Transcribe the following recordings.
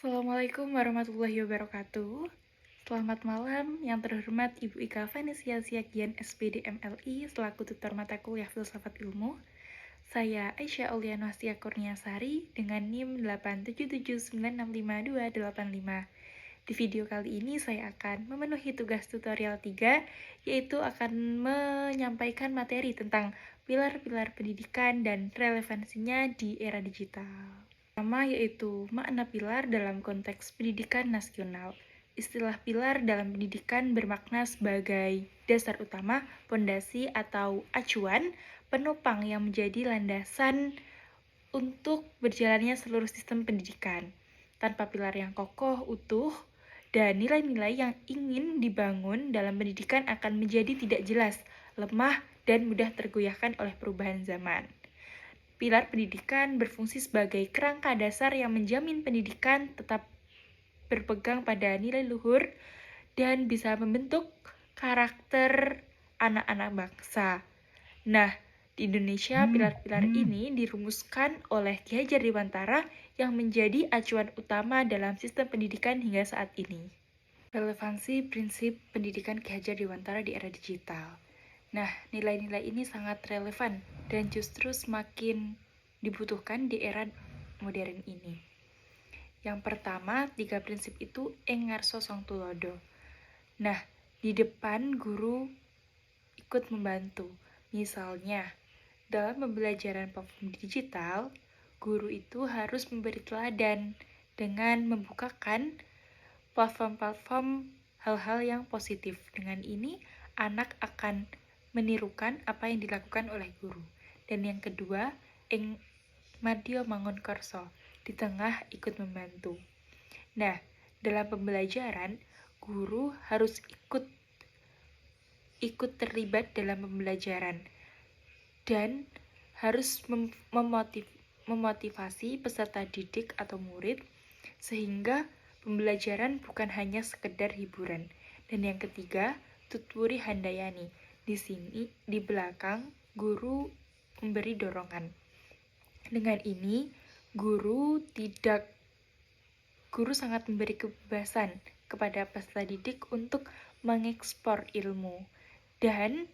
Assalamualaikum warahmatullahi wabarakatuh. Selamat malam yang terhormat Ibu Ika Vanessa Siagian SPD MLI selaku tutor mata kuliah Filsafat Ilmu. Saya Aisyah Auliana Hastia Kurniasari dengan NIM 877965285. Di video kali ini saya akan memenuhi tugas tutorial 3, yaitu akan menyampaikan materi tentang pilar-pilar pendidikan dan relevansinya di era digital. Pertama yaitu makna pilar dalam konteks pendidikan nasional. Istilah pilar dalam pendidikan bermakna sebagai dasar utama, pondasi atau acuan, penopang yang menjadi landasan untuk berjalannya seluruh sistem pendidikan. Tanpa pilar yang kokoh, utuh, dan nilai-nilai yang ingin dibangun dalam pendidikan akan menjadi tidak jelas, lemah, dan mudah tergoyahkan oleh perubahan zaman. Pilar pendidikan berfungsi sebagai kerangka dasar yang menjamin pendidikan tetap berpegang pada nilai luhur dan bisa membentuk karakter anak-anak bangsa. Nah, di Indonesia pilar-pilar ini dirumuskan oleh Ki Hajar Dewantara yang menjadi acuan utama dalam sistem pendidikan hingga saat ini. Relevansi prinsip pendidikan Ki Hajar Dewantara di era digital. Nah, nilai-nilai ini sangat relevan dan justru semakin dibutuhkan di era modern ini. Yang pertama, 3 prinsip itu ing ngarsa song tulodo. Nah, di depan guru ikut membantu. Misalnya, dalam pembelajaran platform digital, guru itu harus memberi teladan dengan membukakan platform-platform hal-hal yang positif. Dengan ini, anak akan menirukan apa yang dilakukan oleh guru. Dan yang kedua, ing madya mangun kerso, di tengah ikut membantu. Nah, dalam pembelajaran, guru harus ikut terlibat dalam pembelajaran dan harus memotivasi peserta didik atau murid sehingga pembelajaran bukan hanya sekedar hiburan. Dan yang ketiga, tutwuri handayani. Di sini, di belakang, guru memberi dorongan. Dengan ini, guru sangat memberi kebebasan kepada peserta didik untuk mengekspor ilmu dan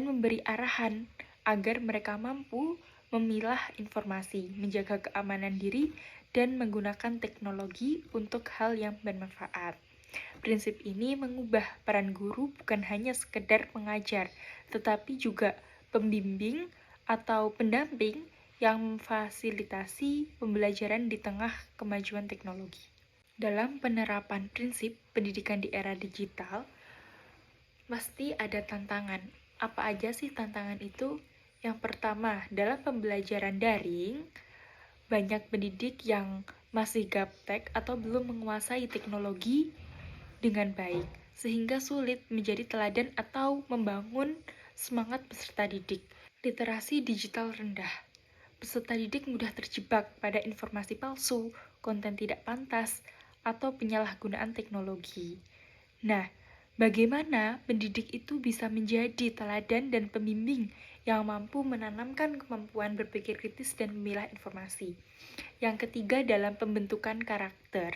memberi arahan agar mereka mampu memilah informasi, menjaga keamanan diri, dan menggunakan teknologi untuk hal yang bermanfaat. Prinsip ini mengubah peran guru bukan hanya sekedar mengajar, tetapi juga pembimbing atau pendamping yang memfasilitasi pembelajaran di tengah kemajuan teknologi. Dalam penerapan prinsip pendidikan di era digital, pasti ada tantangan. Apa aja sih tantangan itu? Yang pertama, dalam pembelajaran daring, banyak pendidik yang masih gaptek atau belum menguasai teknologi dengan baik, sehingga sulit menjadi teladan atau membangun semangat peserta didik. Literasi digital rendah. Peserta didik mudah terjebak pada informasi palsu, konten tidak pantas, atau penyalahgunaan teknologi. Nah, bagaimana pendidik itu bisa menjadi teladan dan pembimbing yang mampu menanamkan kemampuan berpikir kritis dan memilah informasi. Yang ketiga, dalam pembentukan karakter.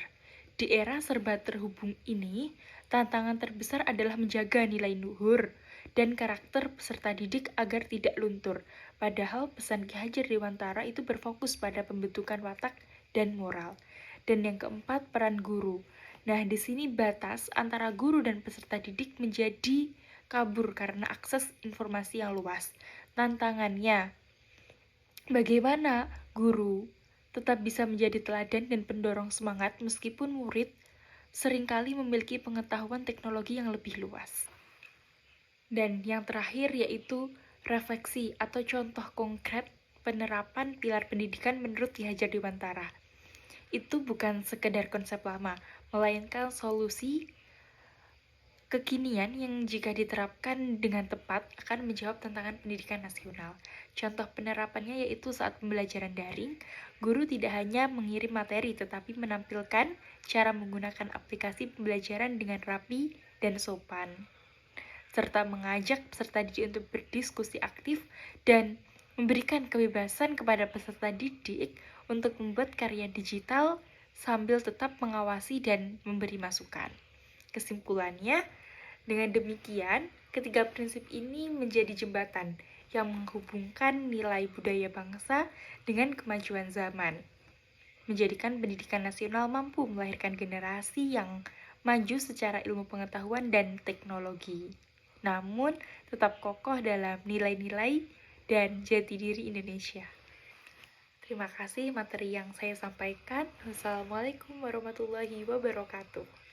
Di era serba terhubung ini, tantangan terbesar adalah menjaga nilai luhur dan karakter peserta didik agar tidak luntur. Padahal pesan Ki Hajar Dewantara itu berfokus pada pembentukan watak dan moral. Dan yang keempat, peran guru. Nah, di sini batas antara guru dan peserta didik menjadi kabur karena akses informasi yang luas. Tantangannya, bagaimana guru tetap bisa menjadi teladan dan pendorong semangat meskipun murid seringkali memiliki pengetahuan teknologi yang lebih luas. Dan yang terakhir yaitu refleksi atau contoh konkret penerapan pilar pendidikan menurut Ki Hajar Dewantara. Itu bukan sekedar konsep lama, melainkan solusi kekinian yang jika diterapkan dengan tepat akan menjawab tantangan pendidikan nasional. Contoh penerapannya yaitu saat pembelajaran daring, guru tidak hanya mengirim materi tetapi menampilkan cara menggunakan aplikasi pembelajaran dengan rapi dan sopan, serta mengajak peserta didik untuk berdiskusi aktif dan memberikan kebebasan kepada peserta didik untuk membuat karya digital sambil tetap mengawasi dan memberi masukan. Kesimpulannya, dengan demikian, ketiga prinsip ini menjadi jembatan yang menghubungkan nilai budaya bangsa dengan kemajuan zaman, menjadikan pendidikan nasional mampu melahirkan generasi yang maju secara ilmu pengetahuan dan teknologi, namun tetap kokoh dalam nilai-nilai dan jati diri Indonesia. Terima kasih materi yang saya sampaikan. Wassalamualaikum warahmatullahi wabarakatuh.